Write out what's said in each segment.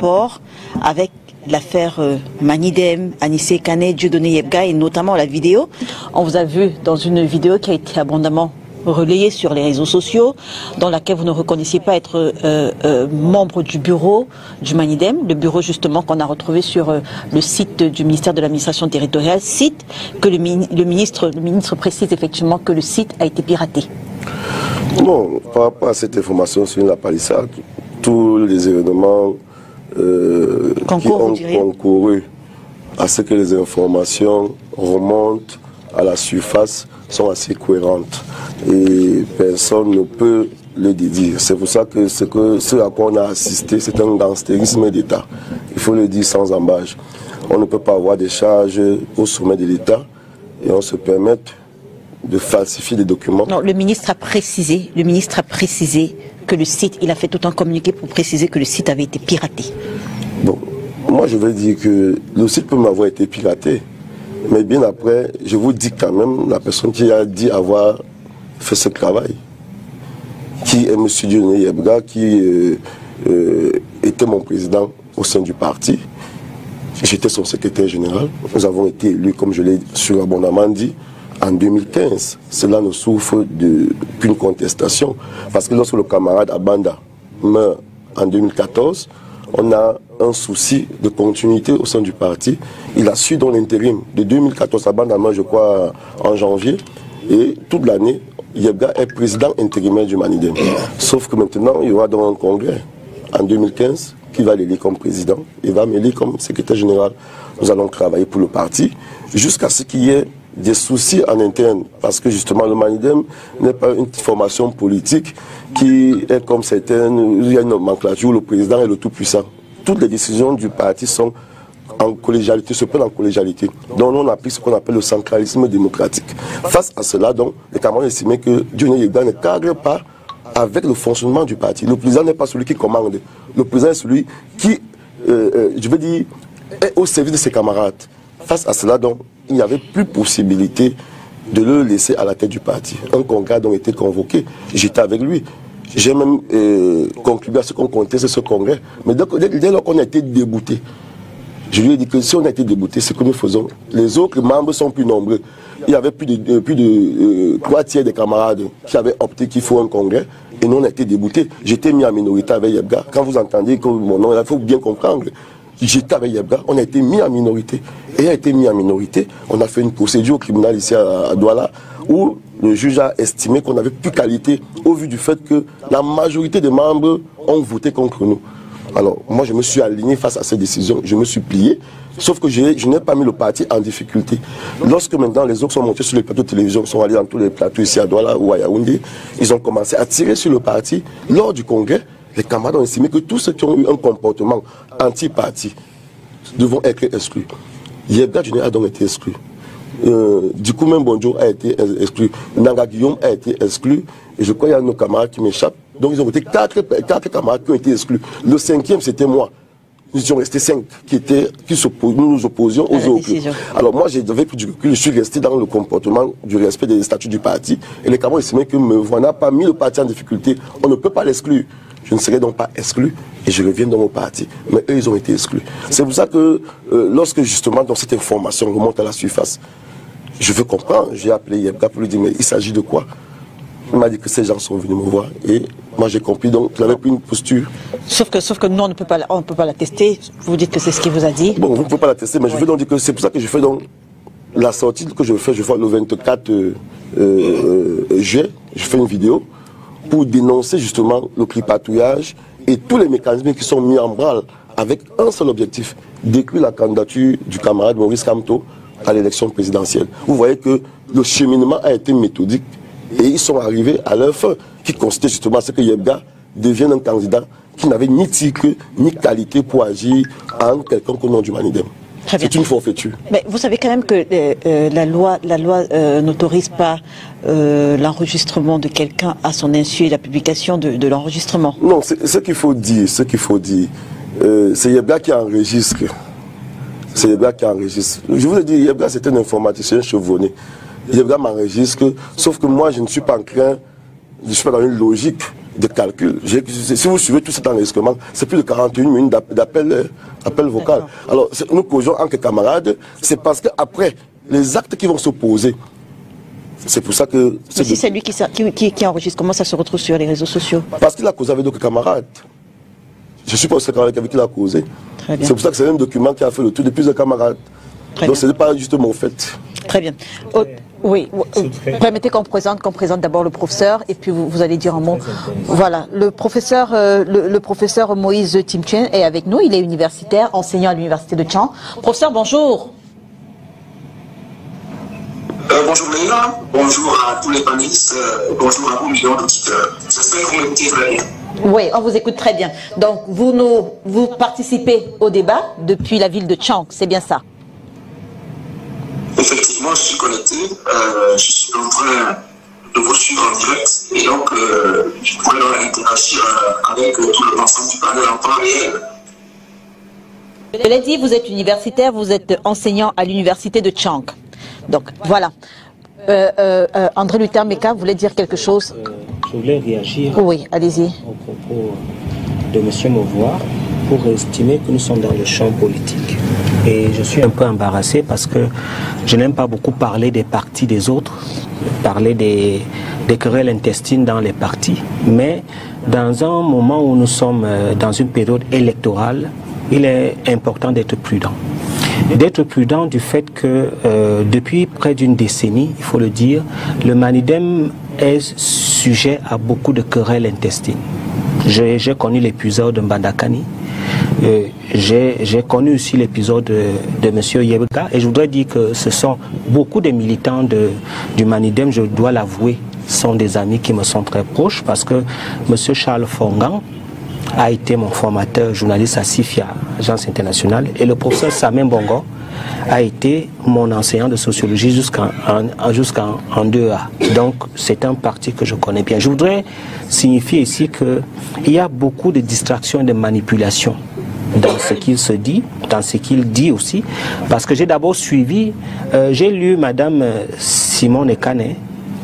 rapport avec l'affaire Manidem, Anissé Kane, Dieudonné Yebga et notamment la vidéo. On vous a vu dans une vidéo qui a été abondamment relayée sur les réseaux sociaux, dans laquelle vous ne reconnaissiez pas être membre du bureau du Manidem, le bureau justement qu'on a retrouvé sur le site du ministère de l'administration territoriale, site que le ministre précise effectivement que le site a été piraté. Bon, par rapport à cette information sur la palissade, tous les événements qui ont concouru à ce que les informations remontent à la surface sont assez cohérentes et personne ne peut le dédire. C'est pour ça que ce à quoi on a assisté, c'est un gangstérisme d'État. Il faut le dire sans embâche. On ne peut pas avoir des charges au sommet de l'État et on se permet de falsifier des documents. Non, le ministre a précisé que le site, il a fait tout un communiqué pour préciser que le site avait été piraté. Bon, moi je veux dire que le site peut m'avoir été piraté, mais bien après, je vous dis quand même la personne qui a dit avoir fait ce travail, qui est M. Dieudonné Yebga, qui était mon président au sein du parti. J'étais son secrétaire général. Nous avons été élus, comme je l'ai surabondamment dit, en 2015. Cela ne souffre d'aucune contestation. Parce que lorsque le camarade Abanda meurt en 2014, on a un souci de continuité au sein du parti. Il a su dans l'intérim de 2014 à Abanda meurt, je crois, en janvier. Et toute l'année, Yebga est président intérimaire du Manidem. Sauf que maintenant, il y aura donc un congrès en 2015 qui va l'élire comme président. Il va m'élire comme secrétaire général. Nous allons travailler pour le parti jusqu'à ce qu'il y ait des soucis en interne, parce que justement le Manidem n'est pas une formation politique qui est comme certaines, il y a une nomenclature où le président est le tout-puissant. Toutes les décisions du parti sont en collégialité, se prennent en collégialité. Donc on applique ce qu'on appelle le centralisme démocratique. Face à cela, donc, les camarades estimaient que Dieudonné Yebga ne cadre pas avec le fonctionnement du parti. Le président n'est pas celui qui commande. Le président est celui qui, je veux dire, est au service de ses camarades. Face à cela, donc, il n'y avait plus possibilité de le laisser à la tête du parti. Un congrès a donc été convoqué. J'étais avec lui. J'ai même contribué à ce qu'on conteste ce congrès. Mais dès lors qu'on a été débouté, je lui ai dit que si on a été débouté, c'est que nous faisons. Les autres membres sont plus nombreux. Il y avait plus de 3/3 des camarades qui avaient opté qu'il faut un congrès. Et nous, on a été déboutés. J'étais mis en minorité avec Yebga. Quand vous entendez que mon nom, il faut bien comprendre. J'étais avec Yebga, on a été mis en minorité. Et a été mis en minorité, on a fait une procédure au tribunal ici à Douala, où le juge a estimé qu'on n'avait plus qualité au vu du fait que la majorité des membres ont voté contre nous. Alors, moi, je me suis aligné face à cette décision, je me suis plié, sauf que je n'ai pas mis le parti en difficulté. Lorsque maintenant les autres sont montés sur les plateaux de télévision, sont allés dans tous les plateaux ici à Douala ou à Yaoundé, ils ont commencé à tirer sur le parti. Lors du congrès, les camarades ont estimé que tous ceux qui ont eu un comportement anti-parti devront être exclus. Yebga a donc été exclu. Dikoumen Bonjo a été exclu. Nanga Guillaume a été exclu. Et je crois qu'il y a nos camarades qui m'échappent. Donc ils ont voté 4 camarades qui ont été exclus. Le 5e, c'était moi. Nous étions restés 5 nous nous opposions aux autres. Alors moi, j'avais pris du recul, je suis resté dans le comportement du respect des statuts du parti. Et les camarades estimaient que on n'a pas mis le parti en difficulté. On ne peut pas l'exclure. Je ne serai donc pas exclu et je reviens dans mon parti. Mais eux, ils ont été exclus. C'est pour ça que lorsque justement dans cette information remonte à la surface, je veux comprendre. J'ai appelé Yebga pour lui dire mais il s'agit de quoi? Il m'a dit que ces gens sont venus me voir et moi j'ai compris donc qu'il avait pris une posture. Sauf que nous on ne peut pas la tester. Vous dites que c'est ce qu'il vous a dit. Bon, vous ne pouvez pas la tester, mais je veux donc dire que c'est pour ça que je fais donc la sortie que je fais le 24 juillet. Je fais une vidéo pour dénoncer justement le tripatouillage et tous les mécanismes qui sont mis en branle avec un seul objectif, détruire la candidature du camarade Maurice Kamto à l'élection présidentielle. Vous voyez que le cheminement a été méthodique et ils sont arrivés à leur fin, qui consistait justement à ce que Yebga devienne un candidat qui n'avait ni titre ni qualité pour agir en quelconque au nom du Manidem. C'est une forfaiture. Mais vous savez quand même que la loi n'autorise pas l'enregistrement de quelqu'un à son insu et la publication de l'enregistrement. Non, ce qu'il faut dire, c'est Yebga qui enregistre. C'est Yebga qui enregistre. Je vous le dis, Yebga c'est un informaticien chevronné. Yebga m'enregistre, sauf que moi je ne suis pas en train, je ne suis pas dans une logique de calcul. Si vous suivez tout cet enregistrement, c'est plus de 41 minutes d'appel vocal. Alors, nous causons en tant que camarades, c'est parce qu'après, les actes qui vont s'opposer, c'est pour ça que... Mais si c'est lui qui enregistre, comment ça se retrouve sur les réseaux sociaux? Parce qu'il a causé avec d'autres camarades. Je suis pas ce camarade avec qui il a causé. C'est pour ça que c'est un document qui a fait le tour de plusieurs camarades. Donc ce n'est pas justement au fait. Très bien. Oui, permettez qu'on présente d'abord le professeur et puis vous allez dire un mot. Voilà, le professeur Moïse Timtien est avec nous, il est universitaire, enseignant à l'université de Tchang. Professeur, bonjour. Bonjour Léna, bonjour à tous les panélistes, bonjour à vous millions d'auditeurs. J'espère que vous m'écoutez très bien. Oui, on vous écoute très bien. Donc vous participez au débat depuis la ville de Tchang, c'est bien ça? Effectivement, je suis connecté, je suis en train de vous suivre en direct et donc je pourrais interagir avec tout l'ensemble du panel en temps réel. Je l'ai dit, vous êtes universitaire, vous êtes enseignant à l'université de Tchang. Donc voilà. André Luther Meka voulait dire quelque chose. Je voulais réagir oui, allez-y. Au propos de M. Mauvoir pour estimer que nous sommes dans le champ politique. Et je suis un peu embarrassé parce que je n'aime pas beaucoup parler des partis des autres, parler des querelles intestines dans les partis. Mais dans un moment où nous sommes dans une période électorale, il est important d'être prudent. D'être prudent du fait que depuis près d'une décennie, il faut le dire, le Manidem est sujet à beaucoup de querelles intestines. J'ai connu l'épisode de Mbandakani, j'ai connu aussi l'épisode de M. Yebga, et je voudrais dire que ce sont beaucoup de militants du Manidem, je dois l'avouer, sont des amis qui me sont très proches, parce que M. Charles Fongan a été mon formateur journaliste à SIFIA, Agence internationale, et le professeur Samen Bongo a été mon enseignant de sociologie jusqu'en 2A. Donc c'est un parti que je connais bien. Je voudrais signifier ici qu'il y a beaucoup de distractions et de manipulations dans ce qu'il se dit, dans ce qu'il dit aussi, parce que j'ai d'abord suivi, j'ai lu Madame Simone Ekane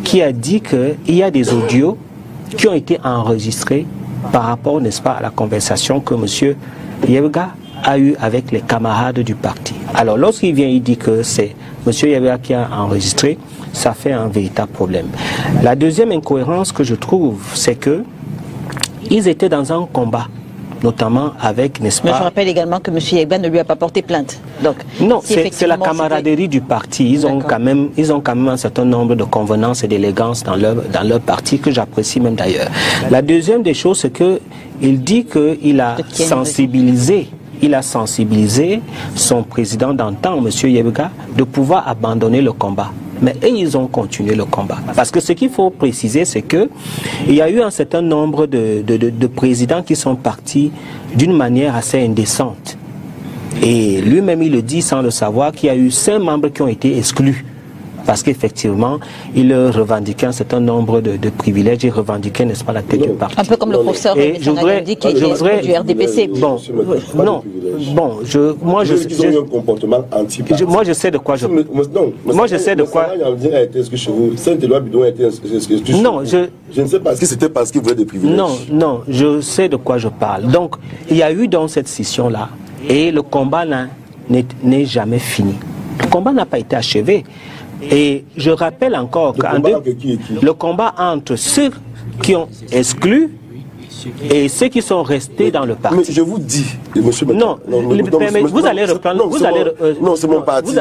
qui a dit qu'il y a des audios qui ont été enregistrés par rapport, n'est-ce pas, à la conversation que M. Yebga a eue avec les camarades du parti. Alors, lorsqu'il vient, il dit que c'est M. Yebga qui a enregistré, ça fait un véritable problème. La deuxième incohérence que je trouve, c'est que ils étaient dans un combat, notamment avec, n'est-ce pas... Mais je rappelle également que M. Yebga ne lui a pas porté plainte. Donc, non, c'est la camaraderie du parti. Ils ont quand même un certain nombre de convenances et d'élégances dans leur parti que j'apprécie même d'ailleurs. La deuxième des choses, c'est qu'il dit qu'il a sensibilisé. Il a sensibilisé son président d'antan, M. Yebga, de pouvoir abandonner le combat. Mais ils ont continué le combat. Parce que ce qu'il faut préciser, c'est qu'il y a eu un certain nombre de présidents qui sont partis d'une manière assez indécente. Et lui-même, il le dit sans le savoir, qu'il y a eu 5 membres qui ont été exclus. Parce qu'effectivement, il revendiquait un certain nombre de privilèges, il revendiquait, n'est-ce pas, la tête du parti. Un peu comme le professeur qui est du RDPC. Bon, non, bon, moi je sais de quoi je parle. Moi je sais de quoi. Non, je ne sais pas si c'était parce qu'il voulait des privilèges. Non, je sais de quoi je parle. Donc, il y a eu dans cette scission-là, et le combat n'est jamais fini. Le combat n'a pas été achevé. Et je rappelle encore le combat entre ceux qui ont exclu et ceux qui sont restés dans le parti. Mais je vous dis, monsieur... Non, vous allez reprendre... Non, c'est mon parti.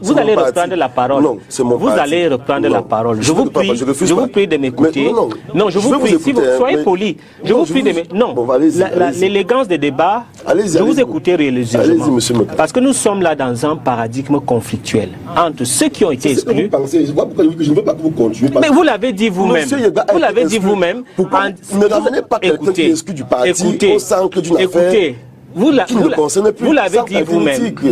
Vous allez reprendre la parole. Non, c'est mon parti. Vous allez reprendre la parole. Je vous prie de m'écouter. Non, je vous prie, soyez poli. Je vous prie de m'écouter. Non, l'élégance des débats, je vous écouter religieusement. Parce que nous sommes là dans un paradigme conflictuel entre ceux qui ont été exclus... Mais vous l'avez dit vous-même. Vous l'avez dit vous-même. Ne ramenez pas quelqu'un qui est exclu du parti au centre d'une affaire vous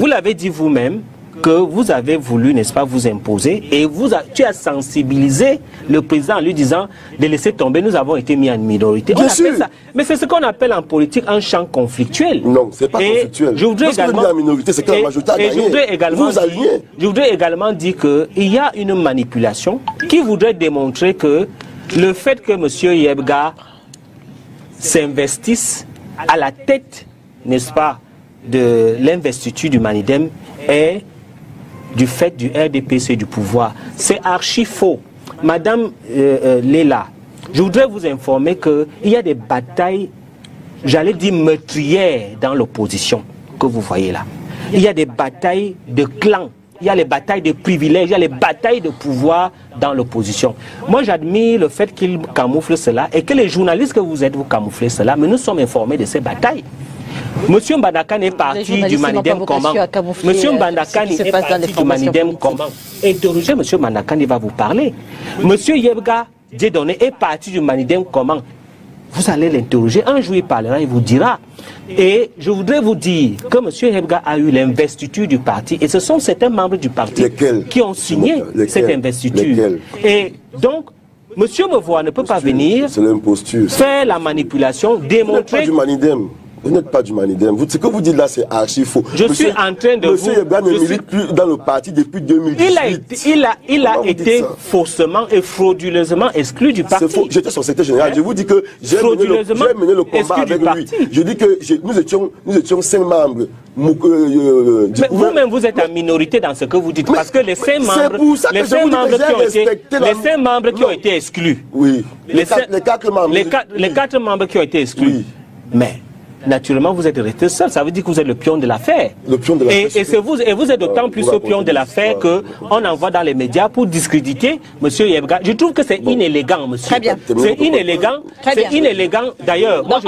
l'avez dit vous-même que vous avez voulu, n'est-ce pas, vous imposer et tu as sensibilisé le président en lui disant de laisser tomber, nous avons été mis en minorité. On appelle ça, mais c'est ce qu'on appelle en politique un champ conflictuel. Non, c'est pas conflictuel. Je voudrais également, en minorité, c'est que la majorité a gagné. Je voudrais également dire qu'il y a une manipulation qui voudrait démontrer que le fait que M. Yebga s'investisse à la tête, n'est-ce pas, de l'investiture du Manidem est du fait du RDPC du pouvoir. C'est archi faux. Madame Léla, je voudrais vous informer qu'il y a des batailles, j'allais dire meurtrières dans l'opposition que vous voyez là. Il y a des batailles de clans, il y a les batailles de privilèges, il y a les batailles de pouvoir dans l'opposition. Moi j'admire le fait qu'ils camouflent cela et que les journalistes que vous êtes, vous camouflez cela, mais nous sommes informés de ces batailles. Monsieur Mbandakane est parti du Manidem comment? Monsieur Mbandakane est parti du Manidem comment? Interrogez Monsieur Mbandakane, il va vous parler. Monsieur Yebga Dieudonné est parti du Manidem comment? Vous allez l'interroger, un jour il parlera, il vous dira. Et je voudrais vous dire que M. Yebga a eu l'investiture du parti et ce sont certains membres du parti qui ont signé cette investiture. Et donc, M. Mevois ne peut pas venir faire la manipulation, démontrer... Vous n'êtes pas du Manidem. Ce que vous dites là, c'est archi faux. Je suis en train de vous... Monsieur Yebga ne milite plus dans le parti depuis 2018. Il a été faussement et frauduleusement exclu du parti. C'est faux. J'étais son secrétaire général. Je vous dis que j'ai mené le combat avec lui. Je dis que nous étions 5 membres. Mais vous-même, vous êtes en minorité dans ce que vous dites. Parce que les 5 membres qui ont été exclus. Oui. Les 4 membres. Les 4 membres qui ont été exclus. Oui. Mais... naturellement, vous êtes resté seul. Ça veut dire que vous êtes le pion de l'affaire. Et vous êtes d'autant plus le pion de l'affaire qu'on envoie dans les médias pour discréditer M. Yebga. Je trouve que c'est inélégant, monsieur. Très bien. C'est inélégant. C'est inélégant. D'ailleurs, moi,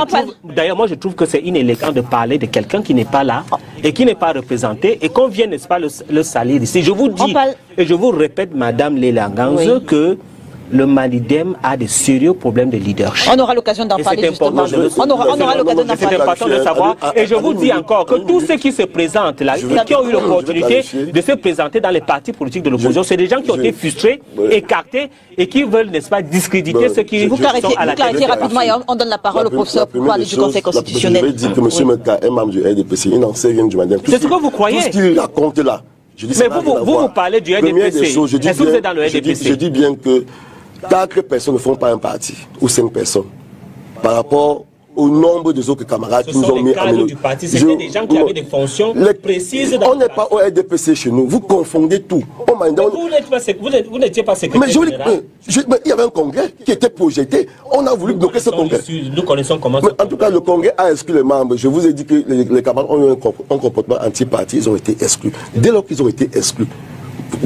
je trouve que c'est inélégant de parler de quelqu'un qui n'est pas là et qui n'est pas représenté et qu'on vienne, n'est-ce pas, le salir ici. Je vous dis, et je vous répète, Madame Léla Nganzo, que le Manidem a de sérieux problèmes de leadership. On aura l'occasion d'en parler justement. On aura l'occasion d'en parler. C'est important de savoir. Et je vous dis encore que tous ceux qui se présentent là, qui ont eu l'opportunité de se présenter dans les partis politiques de l'opposition, c'est des gens qui ont été frustrés, écartés et qui veulent, n'est-ce pas, discréditer ceux qui sont à la tête. Clarifiez rapidement et on donne la parole au professeur pour parler du Conseil constitutionnel. Je vais dire que M. Meka est membre du RDPC, il n'en sait rien du Manidem. C'est ce que vous croyez. Tout ce qu'il raconte là. Mais vous parlez du RDPC. Est-ce que vous êtes dans le RDPC? Je dis bien que 4 personnes ne font pas un parti, ou 5 personnes, par rapport au nombre de autres camarades qui nous ont mis en minorité. C'était des gens qui avaient des fonctions précises. On n'est pas au RDPC chez nous, vous confondez tout. Vous n'étiez pas secrétaire général. Il y avait un congrès qui était projeté, on a voulu bloquer ce congrès. Nous connaissons comment. En tout cas, le congrès a exclu les membres. Je vous ai dit que les camarades ont eu un comportement anti-parti, ils ont été exclus. Dès lors qu'ils ont été exclus,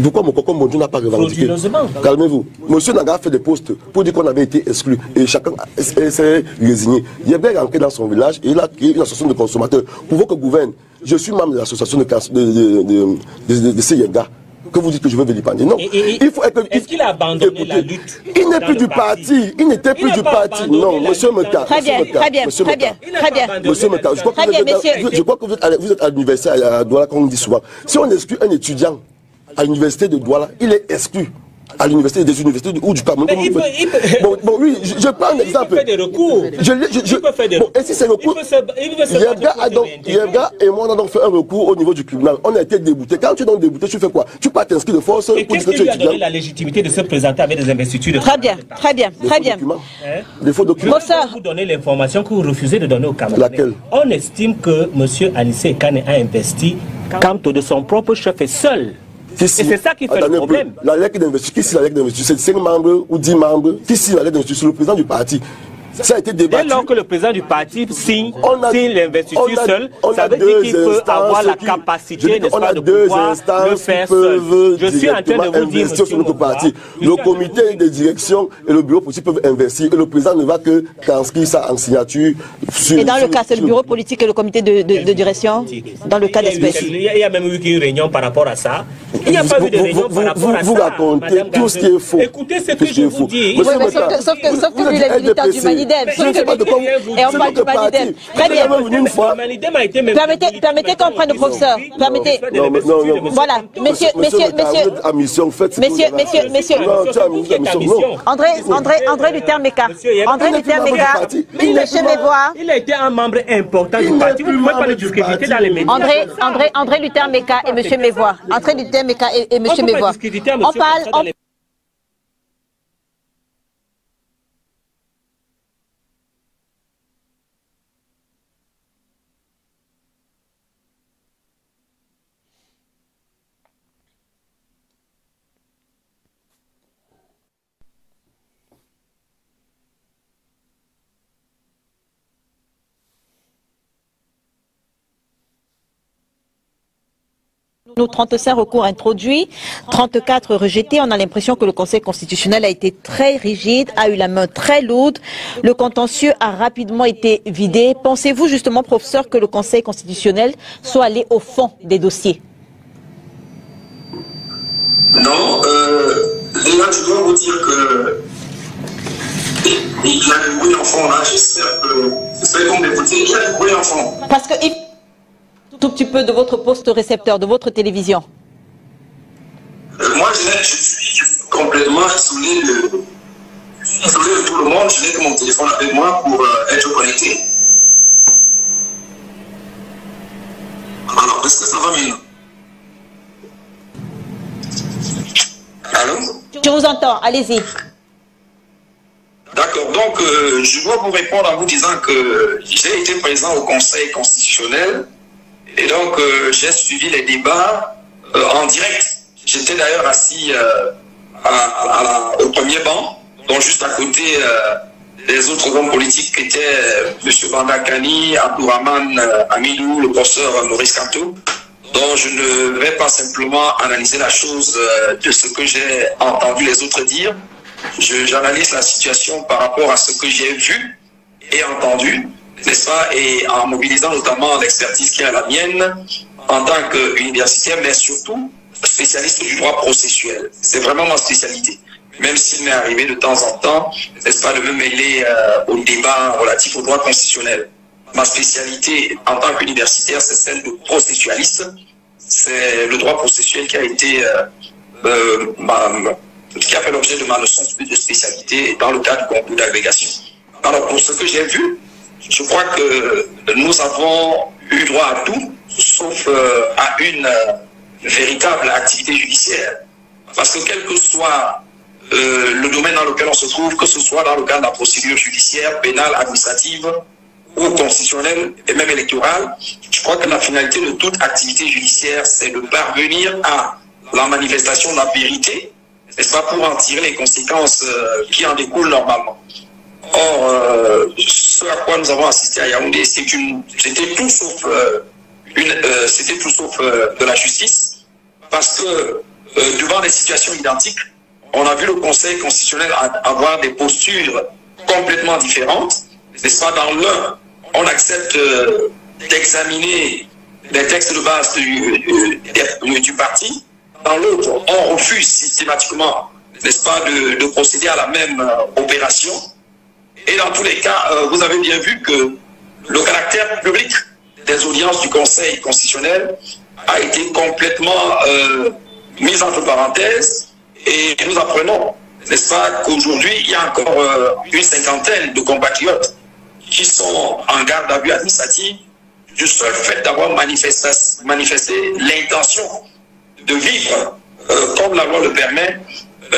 pourquoi mon coco Mondou n'a pas revendiqué? Calmez-vous. Monsieur Naga fait des postes pour dire qu'on avait été exclu et chacun s'est résigné. Il est rentré dans son village et il a créé une association de consommateurs pour que gouverne. Je suis membre de l'association de Seyega. Que vous dites que je veux vilipender. Non. Est-ce qu'il a abandonné la lutte? Il n'est plus du parti. Il n'était plus du parti. Non, monsieur Meka. Très bien. Monsieur Meka, je crois que vous êtes à l'université à Douala, comme on dit souvent. Si on exclut un étudiant à l'université de Douala, il est exclu. À l'université, des universités ou du Cameroun. Bon, oui, je prends un exemple. Il peut faire des recours. Il peut faire des recours. Et si c'est recours, Yebga et moi, on a donc fait un recours au niveau du tribunal. On a été débouté. Quand tu es donc débouté, tu fais quoi? Tu peux t'inscrire de force. Et qu'est-ce qui lui a donné la légitimité de se présenter avec des investitures? Très bien. Des faux documents. Vous donnez l'information que vous refusez de donner au Cameroun. Laquelle? On estime que M. Anissé Kane a investi quant de son propre chef et seul. Et c'est ça qui fait le problème. La lettre d'investiture, qui signe la lettre d'investiture? C'est 5 membres ou 10 membres qui signent la lettre d'investiture? C'est le président du parti. Ça a été débattu. Dès lors que le président du parti signe l'investiture seul, ça veut dire qu'il peut avoir la capacité, n'est-ce pas, de pouvoir le faire seul. Je suis en train de vous dire, monsieur Mouba, le comité de direction et le bureau politique peuvent investir et le président ne va que transcrire ça en signature. Et dans le cas, c'est le bureau politique et le comité de direction, dans le cas d'espèce. Il y a même eu une réunion par rapport à ça. Il n'y a pas eu de réunion par rapport à ça. Vous racontez tout ce qui est faux. Écoutez ce que je vous dis. Sauf que lui, il est militant du Manidem. Je ne sais pas de quoi et on parle du Manidem. Très bien. Permettez qu'on prenne le professeur. Permettez. Voilà. Monsieur. André Luther Meka. Monsieur Mevois. Il a été un membre important du parti. Vous ne pouvez pas le discréditer dans les médias. André Luther Meka et monsieur Mevois. André Luther Meka et monsieur Mevois. On parle. Nos 35 recours introduits, 34 rejetés. On a l'impression que le Conseil constitutionnel a été très rigide, a eu la main très lourde. Le contentieux a rapidement été vidé. Pensez-vous justement, professeur, que le Conseil constitutionnel soit allé au fond des dossiers? Non, là, je dois vous dire que il y a du bruit en fond là. J'espère qu'on m'écoute. Il y a du bruit en fond. Parce que tout petit peu de votre poste récepteur, de votre télévision. Moi, je suis complètement isolé de tout le monde. Je n'ai que mon téléphone avec moi pour être connecté. Alors, est-ce que ça va maintenant? Allô? Je vous entends, allez-y. D'accord, donc je dois vous répondre en vous disant que j'ai été présent au Conseil constitutionnel. Et donc, j'ai suivi les débats en direct. J'étais d'ailleurs assis au premier banc, donc juste à côté des autres hommes politiques qui étaient M. Bandakani, Abdourahmane Amidou, le professeur Maurice Kanto. Donc, je ne vais pas simplement analyser la chose de ce que j'ai entendu les autres dire. J'analyse la situation par rapport à ce que j'ai vu et entendu, n'est-ce pas, et en mobilisant notamment l'expertise qui est la mienne en tant qu'universitaire, mais surtout spécialiste du droit processuel. C'est vraiment ma spécialité. Même s'il m'est arrivé de temps en temps, n'est-ce pas, de me mêler au débat relatif au droit constitutionnel. Ma spécialité en tant qu'universitaire, c'est celle de processualiste. C'est le droit processuel qui a été qui a fait l'objet de ma leçon de spécialité dans le cadre du concours d'agrégation. Alors, pour ce que j'ai vu, je crois que nous avons eu droit à tout, sauf à une véritable activité judiciaire. Parce que quel que soit le domaine dans lequel on se trouve, que ce soit dans le cadre de la procédure judiciaire, pénale, administrative ou constitutionnelle et même électorale, je crois que la finalité de toute activité judiciaire, c'est de parvenir à la manifestation de la vérité, n'est-ce pas, pour en tirer les conséquences qui en découlent normalement. Or, ce à quoi nous avons assisté à Yaoundé, c'était tout sauf de la justice, parce que devant des situations identiques, on a vu le Conseil constitutionnel avoir des postures complètement différentes. N'est-ce pas, dans l'un, on accepte d'examiner les textes de base du parti. Dans l'autre, on refuse systématiquement, n'est-ce pas, de procéder à la même opération. Et dans tous les cas, vous avez bien vu que le caractère public des audiences du Conseil constitutionnel a été complètement mis entre parenthèses. Et nous apprenons, n'est-ce pas, qu'aujourd'hui, il y a encore une cinquantaine de compatriotes qui sont en garde à vue administrative du seul fait d'avoir manifesté l'intention de vivre, comme la loi le permet,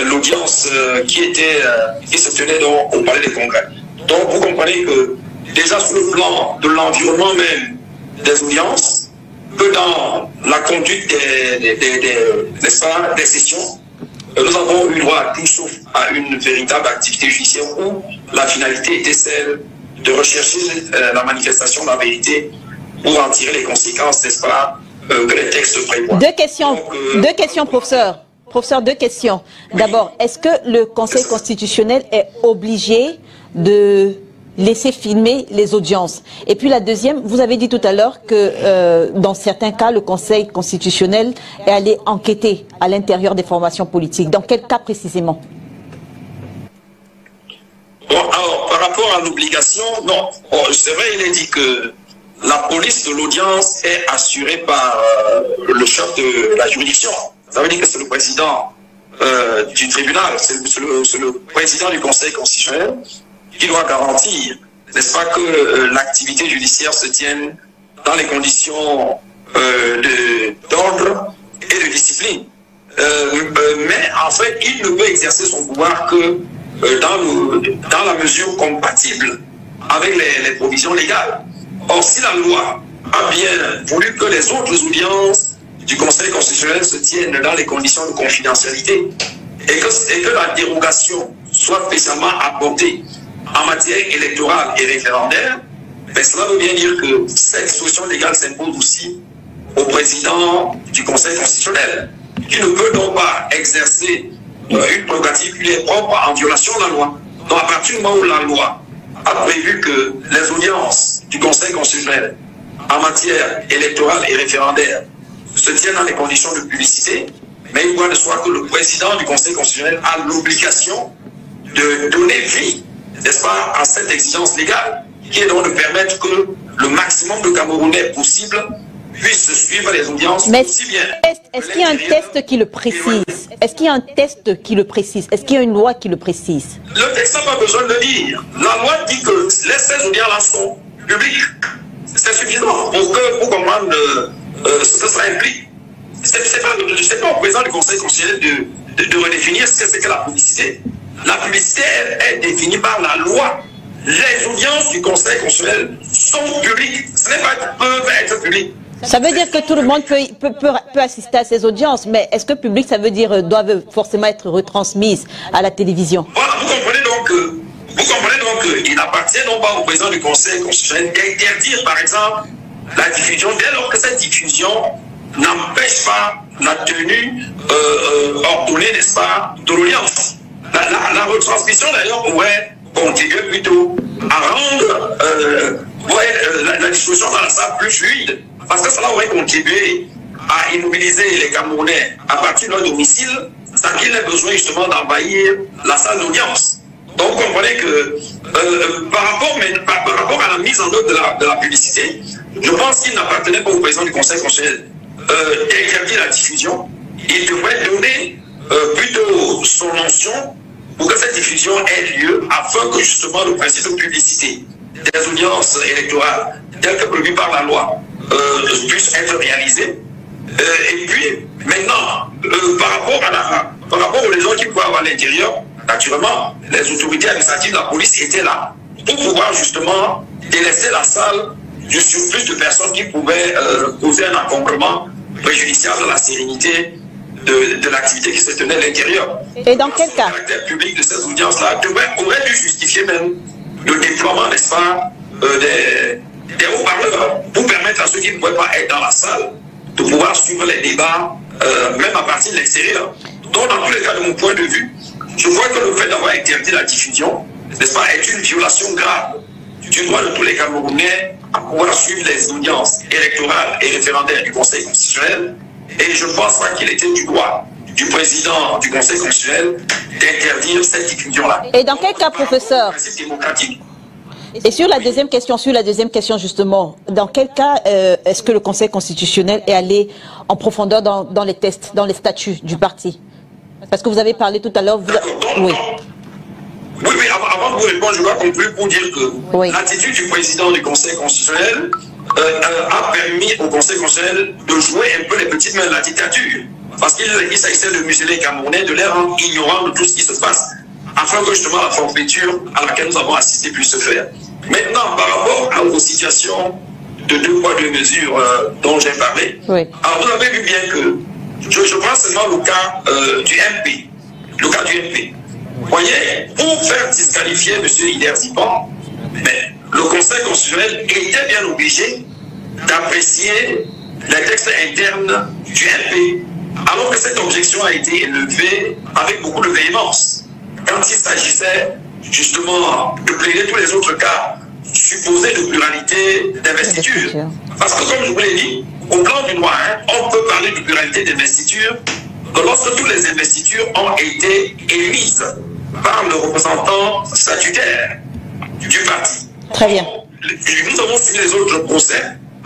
l'audience qui se tenait au Palais des Congrès. Donc vous comprenez que déjà sur le plan de l'environnement même des audiences, que dans la conduite des sessions, nous avons eu droit à tout sauf à une véritable activité judiciaire où la finalité était celle de rechercher la manifestation de la vérité pour en tirer les conséquences, n'est-ce pas, que les textes prévoient. Deux questions, professeur. Professeur, deux questions. D'abord, est-ce que le Conseil constitutionnel est obligé de laisser filmer les audiences? Et puis la deuxième, vous avez dit tout à l'heure que dans certains cas, le Conseil constitutionnel est allé enquêter à l'intérieur des formations politiques. Dans quel cas précisément? Bon, alors, par rapport à l'obligation, non. Bon, c'est vrai, il est dit que la police de l'audience est assurée par le chef de la juridiction. Ça veut dire que c'est le président du tribunal, c'est le président du Conseil constitutionnel qui doit garantir, n'est-ce pas, que l'activité judiciaire se tienne dans les conditions d'ordre et de discipline. Mais en fait, il ne peut exercer son pouvoir que dans la mesure compatible avec les provisions légales. Or, si la loi a bien voulu que les autres audiences du Conseil constitutionnel se tiennent dans les conditions de confidentialité et que la dérogation soit spécialement apportée en matière électorale et référendaire, ben cela veut bien dire que cette disposition légale s'impose aussi au président du Conseil constitutionnel, qui ne peut donc pas exercer une prérogative qui lui est propre en violation de la loi. Donc à partir du moment où la loi a prévu que les audiences du Conseil constitutionnel en matière électorale et référendaire se tiennent dans les conditions de publicité, mais il va de soi que le président du Conseil constitutionnel a l'obligation de donner vie, n'est-ce pas, à cette exigence légale, qui est donc de permettre que le maximum de Camerounais possible puissent suivre les audiences aussi bien. Est-ce qu'il y a un test qui le précise? Est-ce qu'il y a un test qui le précise? Est-ce qu'il y a une loi qui le précise? Le texte n'a pas besoin de le dire. La loi dit que ces audiences-là sont publiques. C'est suffisant pour comprendre ce que ça implique. C'est pas au président du Conseil constitutionnel de redéfinir ce que c'est que la publicité. La publicité est définie par la loi. Les audiences du Conseil constitutionnel sont publiques. Ce n'est pas peuvent être publiques. Ça veut dire que tout le monde peut assister à ces audiences, mais est-ce que public, ça veut dire doivent forcément être retransmises à la télévision? Voilà, vous comprenez donc qu'il appartient non pas au président du Conseil constitutionnel d'interdire, par exemple, la diffusion, dès lors que cette diffusion n'empêche pas la tenue ordonnée, n'est-ce pas, de l'audience. La retransmission, d'ailleurs, pourrait contribuer plutôt à rendre la discussion dans la salle plus fluide, parce que cela aurait contribué à immobiliser les Camerounais à partir de leur domicile, sans qu'il ait besoin justement d'envahir la salle d'audience. Donc vous comprenez que par rapport à la mise en œuvre de la publicité, je pense qu'il n'appartenait pas au président du Conseil constitutionnel d'interdire la diffusion. Il devrait donner plutôt son onction pour que cette diffusion ait lieu, afin que justement le principe de publicité des audiences électorales, tel que prévu par la loi, puisse être réalisé. Et puis, maintenant, par rapport aux gens qui pouvaient avoir à l'intérieur, naturellement, les autorités administratives de la police étaient là pour pouvoir justement délaisser la salle du surplus de personnes qui pouvaient causer un encombrement préjudiciable à la sérénité de l'activité qui se tenait à l'intérieur. Et dans quel cas? Le caractère public de ces audiences-là aurait dû justifier même le déploiement, n'est-ce pas, des haut-parleurs pour permettre à ceux qui ne pouvaient pas être dans la salle de pouvoir suivre les débats, même à partir de l'extérieur. Donc, dans tous les cas, de mon point de vue, je crois que le fait d'avoir interdit la diffusion, n'est-ce pas, est une violation grave du droit de tous les Camerounais à pouvoir suivre les audiences électorales et référendaires du Conseil constitutionnel. Et je ne pense pas qu'il était du droit du président du Conseil constitutionnel d'interdire cette diffusion-là. Et dans quel cas, professeur? Démocratique. Et sur la deuxième question justement, dans quel cas est-ce que le Conseil constitutionnel est allé en profondeur dans les tests, dans les statuts du parti? Parce que vous avez parlé tout à l'heure... Oui. Oui, avant de vous répondre, je dois conclure pour dire que l'attitude du président du Conseil constitutionnel a permis au Conseil constitutionnel de jouer un peu les petites mains de la dictature. Parce qu'il s'agissait de museler les Camerounais, de les rendre ignorants de tout ce qui se passe, afin que justement la forfaiture à laquelle nous avons assisté puisse se faire. Maintenant, par rapport aux situations de deux poids, deux mesures dont j'ai parlé, alors vous avez vu bien que je prends seulement le cas du MP. Le cas du MP. Vous voyez, pour faire disqualifier M. Hider Zipan, mais le Conseil constitutionnel était bien obligé d'apprécier les textes internes du MP, alors que cette objection a été élevée avec beaucoup de véhémence, quand il s'agissait justement de plaider tous les autres cas supposés de pluralité d'investiture. Parce que comme je vous l'ai dit, au plan du droit, on peut parler de pluralité d'investiture que lorsque toutes les investitures ont été émises par le représentant statutaire du parti. Très bien. Nous avons suivi les autres procès.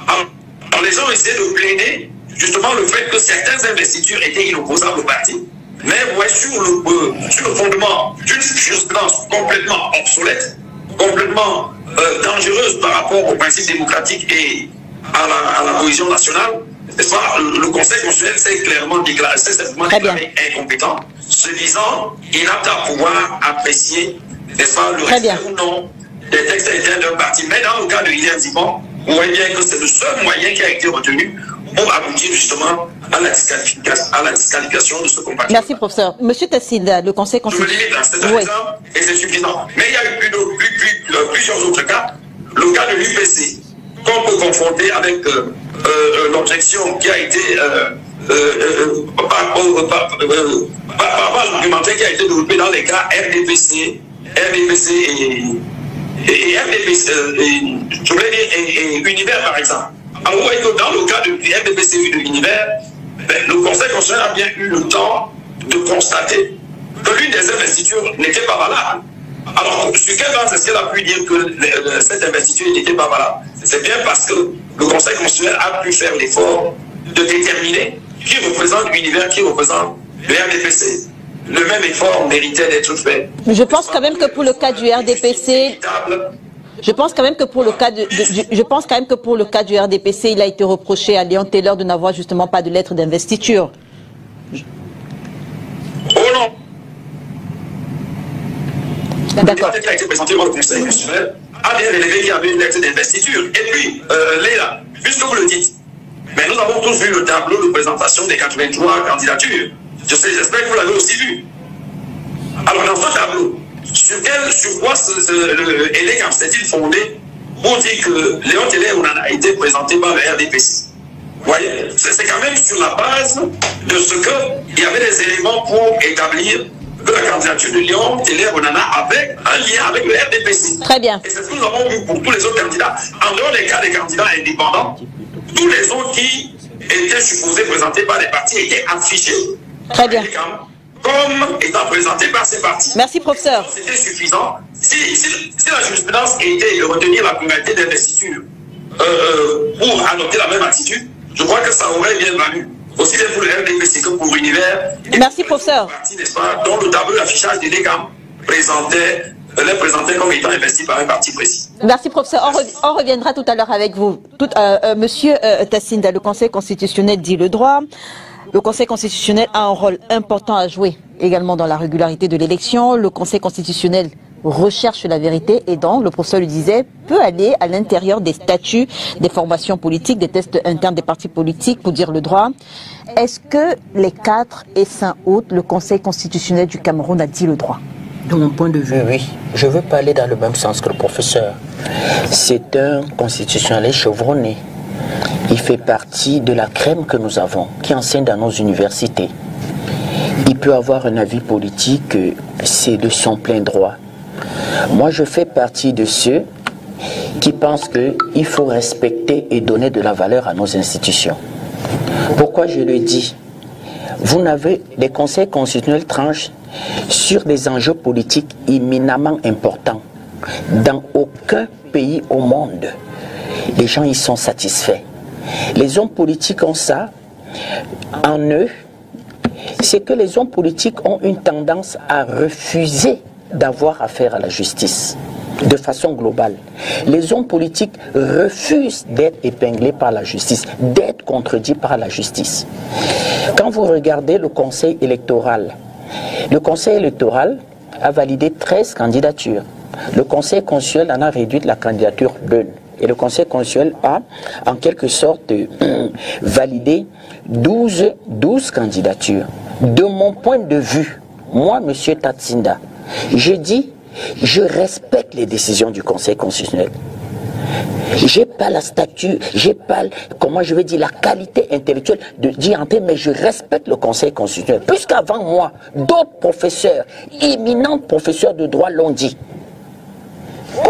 Alors les gens essaient de plaider justement le fait que certaines investitures étaient inopposables au parti. Mais ouais, sur le fondement d'une jurisprudence complètement obsolète, complètement dangereuse par rapport aux principes démocratiques et à la cohésion nationale, le Conseil constitutionnel s'est clairement déclaré incompétent, se disant inapte à pouvoir apprécier, n'est-ce pas, le respect ou non des textes internes d'un parti. Mais dans le cas de Hider Zipan, vous voyez bien que c'est le seul moyen qui a été retenu pour aboutir justement à la disqualification de ce compatriote. Merci, professeur. Monsieur Tessida, le Conseil constitutionnel. C'est un exemple et c'est suffisant. Mais il y a eu plusieurs autres cas. Le cas de l'UPC, qu'on peut confronter avec l'objection qui a été par l'argumentaire qui a été développé dans les cas RDPC et RDPC, je voulais dire, et Univers par exemple. En gros, dans le cas de RDPC et de Univers, le Conseil constitutionnel a bien eu le temps de constater que l'une des investitures n'était pas valable. Alors, sur quelle base est-ce qu'elle a pu dire que cette investiture n'était pas valable? C'est bien parce que le Conseil constitutionnel a pu faire l'effort de déterminer qui représente l'univers, qui représente le RDPC. Le même effort méritait d'être fait. Mais je pense quand même que pour le cas du RDPC, je pense quand même que pour le cas du RDPC, il a été reproché à Léon Taylor de n'avoir justement pas de lettre d'investiture. Oh non. D'accord. Le qui a été présenté par le Conseil constitutionnel a bien relevé qu'il y avait une lettre d'investiture. Et puis, Léla, puisque vous le dites, mais nous avons tous vu le tableau de présentation des 83 candidatures. J'espère que vous l'avez aussi vu. Alors, dans ce tableau, sur quoi ELEC s'est-il fondé pour dire que Léon Taylor a été présenté par le RDPC? Vous voyez, c'est quand même sur la base de ce qu'il y avait des éléments pour établir que la candidature de Léon Taylor avait un lien avec le RDPC. Très bien. Et c'est ce que nous avons vu pour tous les autres candidats. En dehors des cas des candidats indépendants, tous les autres qui étaient supposés présentés par les partis étaient affichés. Très bien. Comme étant présentés par ces partis. Merci, professeur. C'était suffisant. Si la jurisprudence était de retenir la pluralité d'investiture pour adopter la même attitude, je crois que ça aurait bien valu. Aussi bien pour le RDPC que pour l'univers. Merci, professeur. N'est-ce pas, dont le tableau d'affichage des LECAM les présentait comme étant investis par un parti précis. Merci, professeur. On reviendra tout à l'heure avec vous. Monsieur Tassinda, le Conseil constitutionnel dit le droit. Le Conseil constitutionnel a un rôle important à jouer également dans la régularité de l'élection. Le Conseil constitutionnel recherche la vérité et donc, le professeur le disait, peut aller à l'intérieur des statuts, des formations politiques, des tests internes des partis politiques pour dire le droit. Est-ce que les 4 et 5 août, le Conseil constitutionnel du Cameroun a dit le droit? De mon point de vue, oui. Je veux pas aller dans le même sens que le professeur. C'est un constitutionnel chevronné. Il fait partie de la crème que nous avons, qui enseigne dans nos universités. Il peut avoir un avis politique, c'est de son plein droit. Moi, je fais partie de ceux qui pensent qu'il faut respecter et donner de la valeur à nos institutions. Pourquoi je le dis? Vous n'avez des conseils constitutionnels tranchent sur des enjeux politiques éminemment importants. Dans aucun pays au monde, les gens y sont satisfaits. Les hommes politiques ont ça en eux, c'est que les hommes politiques ont une tendance à refuser d'avoir affaire à la justice de façon globale. Les hommes politiques refusent d'être épinglés par la justice, d'être contredits par la justice. Quand vous regardez le Conseil électoral a validé 13 candidatures. Le Conseil constitutionnel en a réduit la candidature d'une. Et le Conseil constitutionnel a, en quelque sorte, validé 12 candidatures. De mon point de vue, moi, M. Tatsinda, je dis, je respecte les décisions du Conseil constitutionnel. J'ai pas la stature, j'ai pas, comment je vais dire, la qualité intellectuelle d'y entrer, mais je respecte le Conseil constitutionnel. Puisqu'avant moi, d'autres professeurs, éminents professeurs de droit l'ont dit.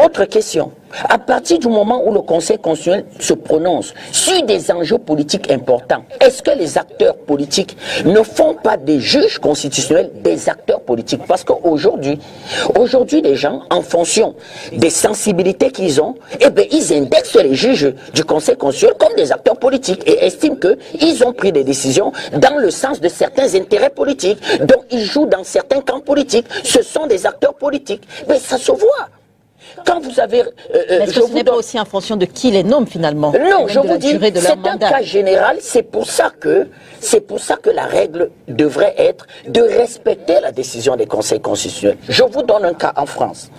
Autre question. À partir du moment où le Conseil constitutionnel se prononce sur des enjeux politiques importants, est-ce que les acteurs politiques ne font pas des juges constitutionnels des acteurs politiques? Parce qu'aujourd'hui, les gens, en fonction des sensibilités qu'ils ont, eh bien, ils indexent les juges du Conseil constitutionnel comme des acteurs politiques et estiment qu'ils ont pris des décisions dans le sens de certains intérêts politiques. Donc, ils jouent dans certains camps politiques. Ce sont des acteurs politiques. Mais ça se voit. Quand vous avez... Est-ce que ce n'est pas aussi en fonction de qui les nomme finalement? Non, je vous dis, c'est un cas général, c'est pour ça que la règle devrait être de respecter la décision des conseils constitutionnels. Je vous donne un cas en France.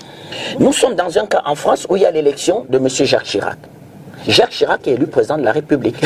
Nous sommes dans un cas en France où il y a l'élection de M. Jacques Chirac. Jacques Chirac est élu président de la République.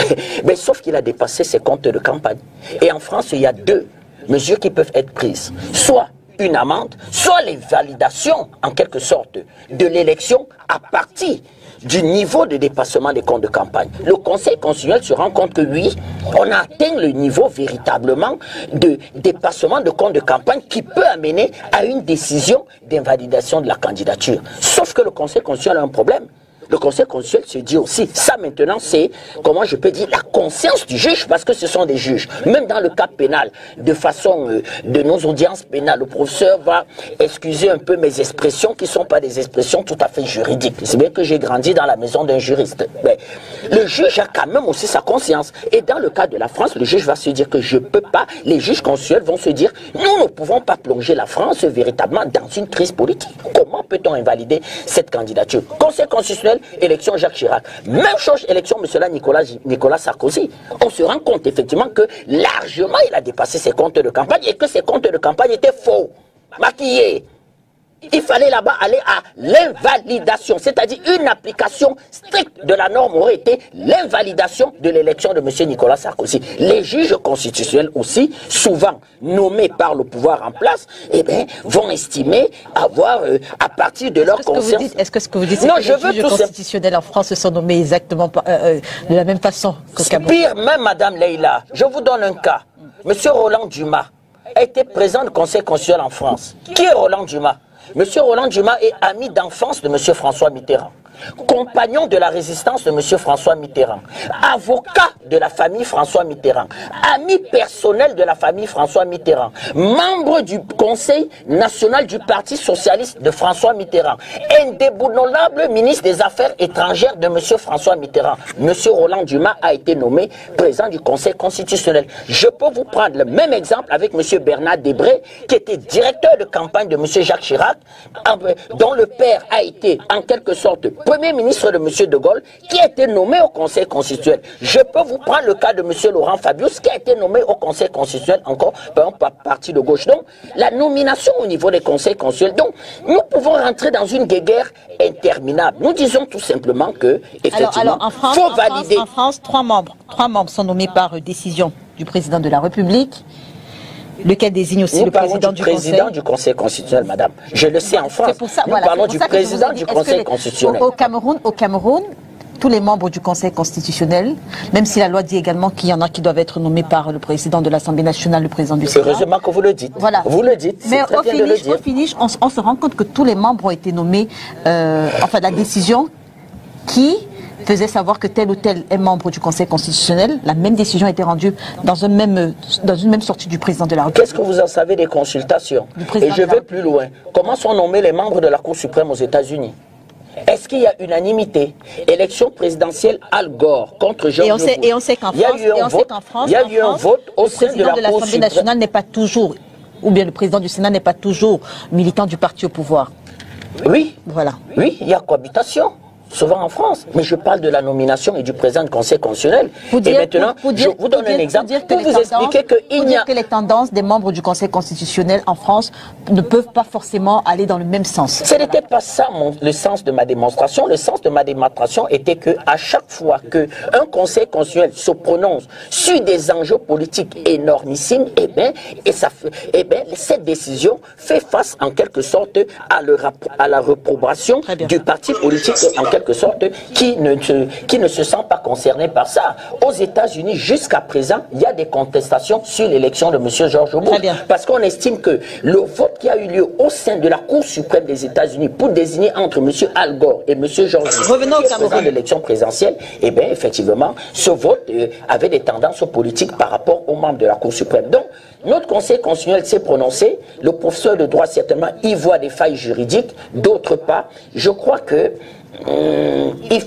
Mais sauf qu'il a dépassé ses comptes de campagne. Et en France, il y a 2 mesures qui peuvent être prises. Soit une amende, soit les validations, en quelque sorte, de l'élection à partir du niveau de dépassement des comptes de campagne. Le Conseil constitutionnel se rend compte que oui, on a atteint le niveau véritablement de dépassement de comptes de campagne qui peut amener à une décision d'invalidation de la candidature. Sauf que le Conseil constitutionnel a un problème. Le Conseil constitutionnel se dit aussi, ça maintenant c'est, comment je peux dire, la conscience du juge, parce que ce sont des juges. Même dans le cas pénal, de façon de nos audiences pénales, le professeur va excuser un peu mes expressions qui ne sont pas des expressions tout à fait juridiques. C'est bien que j'ai grandi dans la maison d'un juriste. Mais le juge a quand même aussi sa conscience. Et dans le cas de la France, le juge va se dire que je ne peux pas, les juges constitutionnels vont se dire, nous ne pouvons pas plonger la France véritablement dans une crise politique. Comment peut-on invalider cette candidature? Conseil constitutionnel, élection Jacques Chirac. Même chose, élection M. Nicolas Sarkozy. On se rend compte effectivement que largement il a dépassé ses comptes de campagne et que ses comptes de campagne étaient faux, maquillés. Il fallait là-bas aller à l'invalidation, c'est-à-dire une application stricte de la norme aurait été l'invalidation de l'élection de M. Nicolas Sarkozy. Les juges constitutionnels aussi, souvent nommés par le pouvoir en place, eh bien, vont estimer avoir, à partir de leur conscience... Est-ce que ce que vous dites, c'est que les juges constitutionnels en France se sont nommés exactement de la même façon qu'au Cameroun? Pire même, Madame Leïla, je vous donne un cas. M. Roland Dumas a été président du Conseil constitutionnel en France. Qui est Roland Dumas? Monsieur Roland Dumas est ami d'enfance de Monsieur François Mitterrand, compagnon de la résistance de Monsieur François Mitterrand, avocat de la famille François Mitterrand, ami personnel de la famille François Mitterrand, membre du Conseil national du Parti socialiste de François Mitterrand, indéboulonnable ministre des Affaires étrangères de Monsieur François Mitterrand. Monsieur Roland Dumas a été nommé président du Conseil constitutionnel. Je peux vous prendre le même exemple avec Monsieur Bernard Debré, qui était directeur de campagne de Monsieur Jacques Chirac, dont le père a été en quelque sorte premier ministre de M. De Gaulle, qui a été nommé au Conseil constitutionnel. Je peux vous prendre le cas de M. Laurent Fabius, qui a été nommé au Conseil constitutionnel encore par un parti de gauche. Donc, la nomination au niveau des conseils constitutionnels. Donc, nous pouvons rentrer dans une guéguerre interminable. Nous disons tout simplement que, effectivement, faut valider. En France, trois membres sont nommés par décision du président de la République, lequel désigne aussi le président du Conseil constitutionnel, madame. Je le sais en France. Pour ça, nous parlons du président du Conseil constitutionnel. Au Cameroun, tous les membres du Conseil constitutionnel, même si la loi dit également qu'il y en a qui doivent être nommés par le président de l'Assemblée nationale, le président du Sénat. Heureusement que vous le dites. Voilà. Vous le dites. Mais au finish, on se rend compte que tous les membres ont été nommés, enfin la décision qui faisait savoir que tel ou tel est membre du Conseil constitutionnel. La même décision a été rendue dans une même sortie du président de la République. Qu'est-ce que vous en savez des consultations? Et je vais plus loin. Comment sont nommés les membres de la Cour suprême aux États-Unis? Est-ce qu'il y a unanimité? Élection présidentielle Al Gore contre George Bush. Et on sait qu'en France, il y a eu un vote au sein de l'Assemblée nationale n'est pas toujours, ou bien le président du Sénat n'est pas toujours militant du parti au pouvoir. Oui. Voilà. Oui, il y a cohabitation. Souvent en France, mais je parle de la nomination et du président du Conseil constitutionnel. Et maintenant, je vous donne un exemple pour vous expliquer que les tendances des membres du Conseil constitutionnel en France ne peuvent pas forcément aller dans le même sens. Ce n'était pas ça le sens de ma démonstration. Le sens de ma démonstration était que à chaque fois qu'un Conseil constitutionnel se prononce sur des enjeux politiques énormissimes, cette décision fait face en quelque sorte à la réprobation du parti politique en quelque sorte, qui ne se sent pas concerné par ça. Aux États-Unis, jusqu'à présent, il y a des contestations sur l'élection de M. George Bush. Parce qu'on estime que le vote qui a eu lieu au sein de la Cour suprême des États-Unis pour désigner entre M. Al Gore et M. George Bush, président de l'élection présidentielle, eh bien, effectivement, ce vote avait des tendances politiques par rapport aux membres de la Cour suprême. Donc, notre Conseil constitutionnel s'est prononcé. Le professeur de droit, certainement, y voit des failles juridiques. D'autre part, je crois que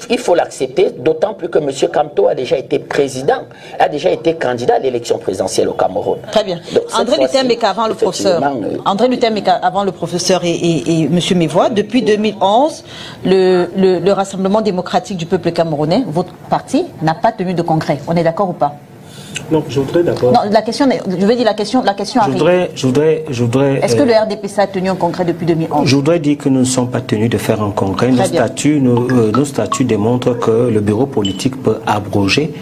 il faut l'accepter, d'autant plus que M. Kamto a déjà été président, a déjà été candidat à l'élection présidentielle au Cameroun. Très bien. André Luther Meka avant le professeur. André Luther Meka avant le professeur et M. Mévois, depuis 2011, le Rassemblement démocratique du peuple camerounais, votre parti, n'a pas tenu de congrès. On est d'accord ou pas? Non, je voudrais d'abord... Non, la question, je veux dire, la question arrive. Je voudrais... Est-ce que le RDPC a tenu un congrès depuis 2011? Je voudrais dire que nous ne sommes pas tenus de faire un congrès. Nos statuts démontrent que le bureau politique peut abroger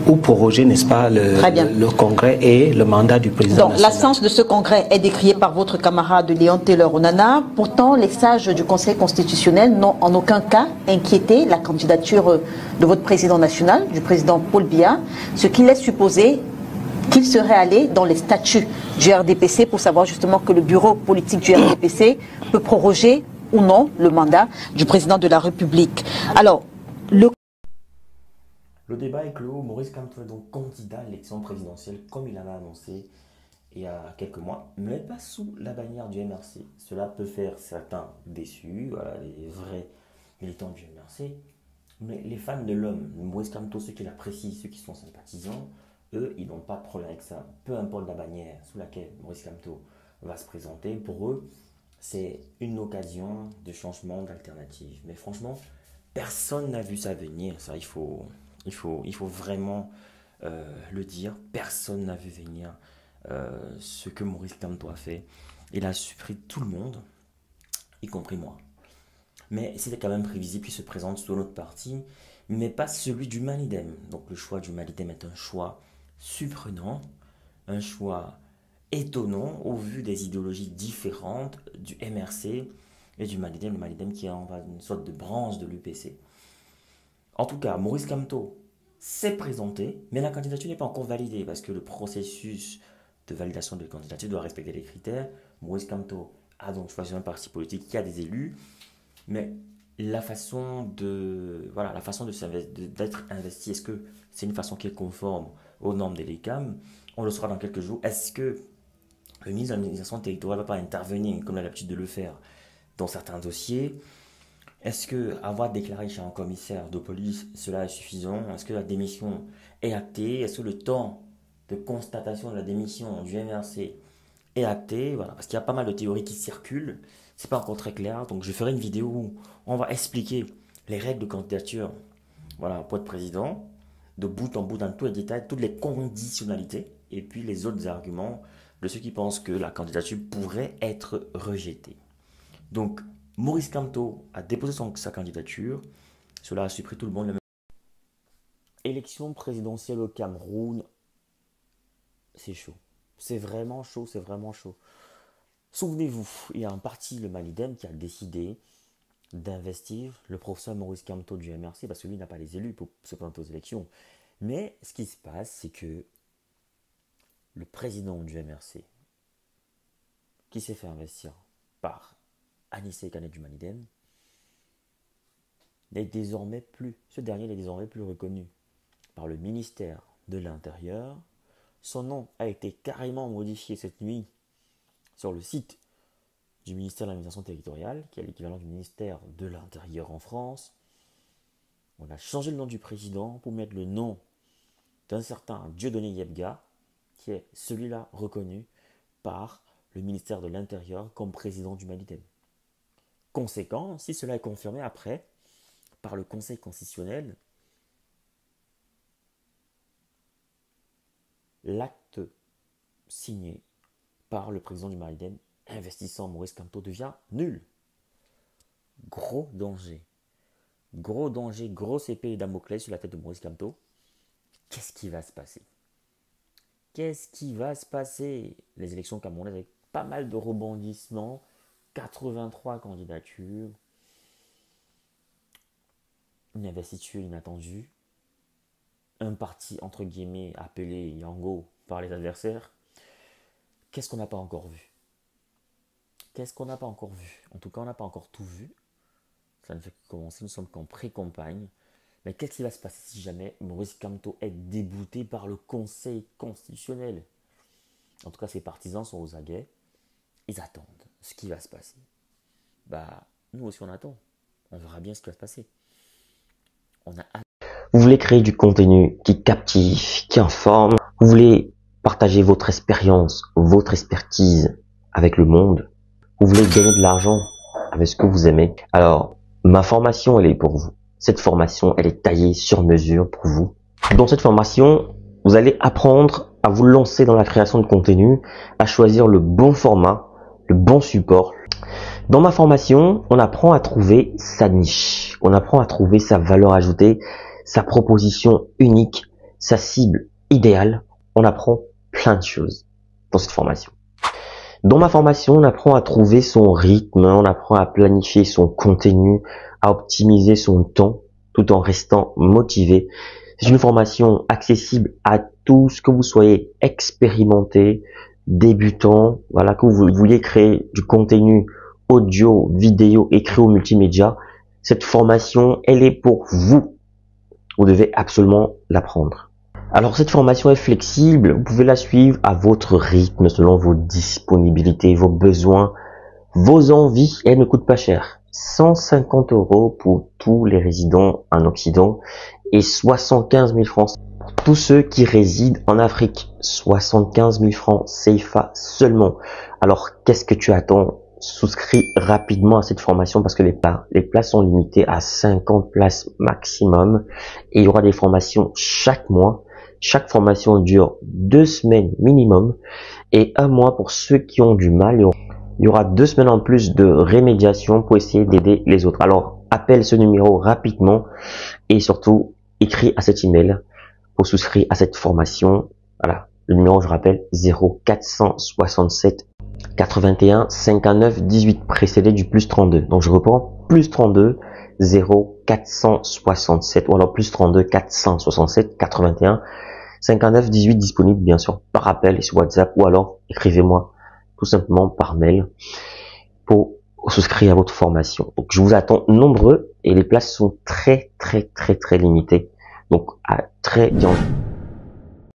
ou proroger, n'est-ce pas, le congrès et le mandat du président national. L'absence de ce congrès est décriée par votre camarade Léon Taylor-Onana. Pourtant, les sages du Conseil constitutionnel n'ont en aucun cas inquiété la candidature de votre président national, du président Paul Biya, ce qui laisse supposer qu'il serait allé dans les statuts du RDPC pour savoir justement que le bureau politique du RDPC peut proroger ou non le mandat du président de la République. Alors, le débat est clos. Maurice Kamto est donc candidat à l'élection présidentielle comme il avait annoncé il y a quelques mois, mais pas sous la bannière du MRC. Cela peut faire certains déçus, voilà, les vrais militants du MRC, mais les fans de l'homme, Maurice Kamto, ceux qui l'apprécient, ceux qui sont sympathisants, eux, ils n'ont pas de problème avec ça. Peu importe la bannière sous laquelle Maurice Kamto va se présenter, pour eux, c'est une occasion de changement, d'alternative. Mais franchement, personne n'a vu ça venir. Ça, il faut vraiment le dire. Personne n'a vu venir ce que Maurice Kamto a fait. Il a surpris tout le monde, y compris moi. Mais c'était quand même prévisible qu'il se présente sous notre parti, mais pas celui du Malidem. Donc le choix du Malidem est un choix surprenant, un choix étonnant au vu des idéologies différentes du MRC et du Malidem, le Malidem qui est une sorte de branche de l'UPC. En tout cas, Maurice Kamto s'est présenté, mais la candidature n'est pas encore validée parce que le processus de validation de la candidature doit respecter les critères. Maurice Kamto a donc choisi un parti politique qui a des élus, mais la façon d'être investi, est-ce que c'est une façon qui est conforme aux normes des LECAM? On le saura dans quelques jours. Est-ce que le ministre de l'administration territoriale ne va pas intervenir, comme il a l'habitude de le faire, dans certains dossiers? Est-ce que avoir déclaré chez un commissaire de police, cela est suffisant? Est-ce que la démission est actée? Est-ce que le temps de constatation de la démission du MRC est acté? Voilà, parce qu'il y a pas mal de théories qui circulent. C'est pas encore très clair. Donc je ferai une vidéo où on va expliquer les règles de candidature, voilà, pour être président, de bout en bout, dans tous les détails, toutes les conditionnalités, et puis les autres arguments de ceux qui pensent que la candidature pourrait être rejetée. Donc, Maurice Kamto a déposé sa candidature. Cela a surpris tout le monde. Élection présidentielle au Cameroun, c'est chaud. C'est vraiment chaud, c'est vraiment chaud. Souvenez-vous, il y a un parti, le Malidem, qui a décidé d'investir le professeur Maurice Kamto du MRC, parce que lui n'a pas les élus pour se présenter aux élections. Mais ce qui se passe, c'est que le président du MRC, qui s'est fait investir par Anissé Kane du Malidem, ce dernier n'est désormais plus reconnu par le ministère de l'Intérieur. Son nom a été carrément modifié cette nuit sur le site du ministère de l'administration territoriale, qui est l'équivalent du ministère de l'Intérieur en France. On a changé le nom du président pour mettre le nom d'un certain Dieudonné Yebga, qui est celui-là reconnu par le ministère de l'Intérieur comme président du Malidem. Conséquent, si cela est confirmé après par le Conseil constitutionnel, l'acte signé par le président du Malidem investissant Maurice Kamto devient nul. Gros danger, grosse épée de Damoclès sur la tête de Maurice Kamto. Qu'est-ce qui va se passer? Les élections camerounaises avec pas mal de rebondissements, 83 candidatures, une investiture inattendue, un parti entre guillemets appelé Yango par les adversaires. Qu'est-ce qu'on n'a pas encore vu? En tout cas, on n'a pas encore tout vu. Ça ne fait que commencer, nous sommes qu'en pré-campagne. Mais qu'est-ce qui va se passer si jamais Maurice Kamto est débouté par le Conseil constitutionnel? En tout cas, ses partisans sont aux aguets. Ils attendent ce qui va se passer. Nous aussi on attend. On verra bien ce qui va se passer. Vous voulez créer du contenu qui captive, qui informe. Vous voulez partager votre expérience, votre expertise avec le monde. Vous voulez gagner de l'argent avec ce que vous aimez. Alors, ma formation, elle est pour vous. Cette formation, elle est taillée sur mesure pour vous. Dans cette formation, Vous allez apprendre à vous lancer dans la création de contenu, à choisir le bon format, le bon support. Dans ma formation, on apprend à trouver sa niche, on apprend à trouver sa valeur ajoutée, sa proposition unique, sa cible idéale. On apprend plein de choses dans cette formation. Dans ma formation, on apprend à trouver son rythme, on apprend à planifier son contenu, à optimiser son temps tout en restant motivé. C'est une formation accessible à tous, que vous soyez expérimenté, débutant, voilà, que vous vouliez créer du contenu audio, vidéo, écrit ou multimédia. Cette formation, elle est pour vous. Vous devez absolument l'apprendre. Alors cette formation est flexible, vous pouvez la suivre à votre rythme, selon vos disponibilités, vos besoins, vos envies. Elle ne coûte pas cher. 150 € pour tous les résidents en Occident et 75 000 francs pour tous ceux qui résident en Afrique. 75 000 francs CFA seulement. Alors qu'est-ce que tu attends? Souscris rapidement à cette formation parce que les places sont limitées à 50 places maximum et il y aura des formations chaque mois. Chaque formation dure 2 semaines minimum et 1 mois pour ceux qui ont du mal. Il y aura 2 semaines en plus de rémédiation pour essayer d'aider les autres. Alors, appelle ce numéro rapidement et surtout, écris à cet email pour souscrire à cette formation. Voilà, le numéro, je rappelle, 0467 81 59 18 précédé du plus 32. Donc, je reprends, plus 32 0467 ou alors plus 32 467 81 59 18 disponible bien sûr par appel et sur WhatsApp ou alors écrivez-moi tout simplement par mail pour souscrire à votre formation. Donc je vous attends nombreux et les places sont très limitées. Donc à très bientôt.